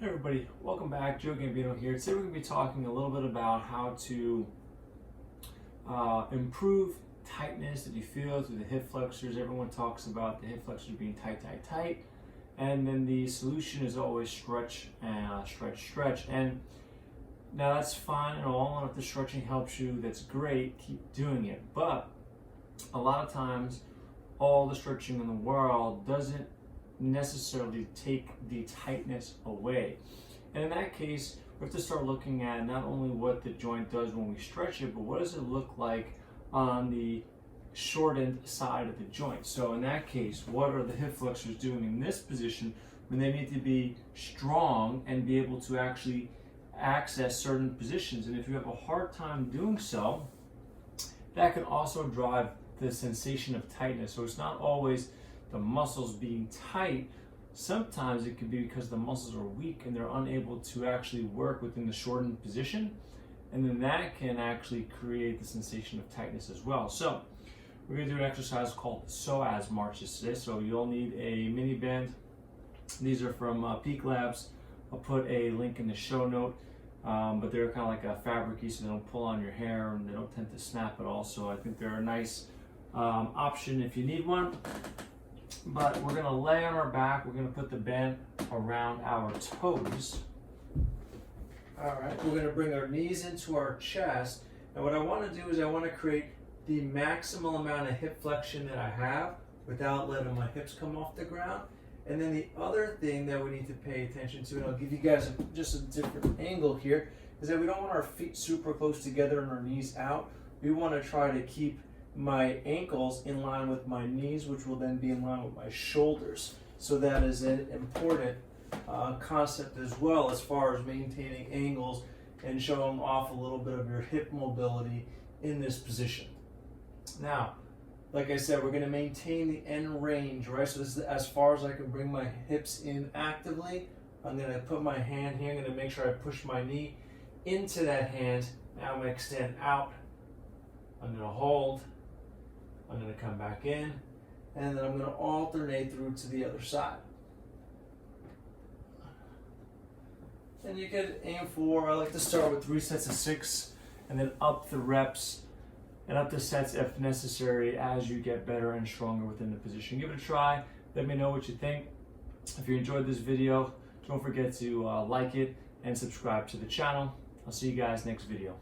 Hey everybody, welcome back. Joe Gambino here. Today we're going to be talking a little bit about how to improve tightness that you feel through the hip flexors. Everyone talks about the hip flexors being tight, tight, tight. And then the solution is always stretch and stretch. And now that's fine and all, and if the stretching helps you, that's great, keep doing it. But a lot of times, all the stretching in the world doesn't necessarily take the tightness away. And in that case, we have to start looking at not only what the joint does when we stretch it, but what does it look like on the shortened side of the joint. So in that case, what are the hip flexors doing in this position when they need to be strong and be able to actually access certain positions? And if you have a hard time doing so, that can also drive the sensation of tightness. So it's not always the muscles being tight. Sometimes it could be because the muscles are weak and they're unable to actually work within the shortened position, and then that can actually create the sensation of tightness as well. So we're going to do an exercise called psoas marches today. So you'll need a mini band. These are from Peak Labs. I'll put a link in the show note, but they're kind of like a fabric-y, so they don't pull on your hair and they don't tend to snap at all. So I think they're a nice option if you need one. But we're going to lay on our back. We're going to put the band around our toes. All right, we're going to bring our knees into our chest. And what I want to do is I want to create the maximal amount of hip flexion that I have without letting my hips come off the ground. And then the other thing that we need to pay attention to, and I'll give you guys just a different angle here, is that we don't want our feet super close together and our knees out. We want to try to keep my ankles in line with my knees, which will then be in line with my shoulders. So that is an important concept as well, as far as maintaining angles and showing off a little bit of your hip mobility in this position. Now, like I said, we're going to maintain the end range, right? So this is as far as I can bring my hips in actively. I'm going to put my hand here. I'm going to make sure I push my knee into that hand. Now I'm going to extend out. I'm going to hold. I'm going to come back in, and then I'm going to alternate through to the other side. And you can aim for, I like to start with 3 sets of 6, and then up the reps and up the sets if necessary as you get better and stronger within the position. Give it a try. Let me know what you think. If you enjoyed this video, don't forget to like it and subscribe to the channel. I'll see you guys next video.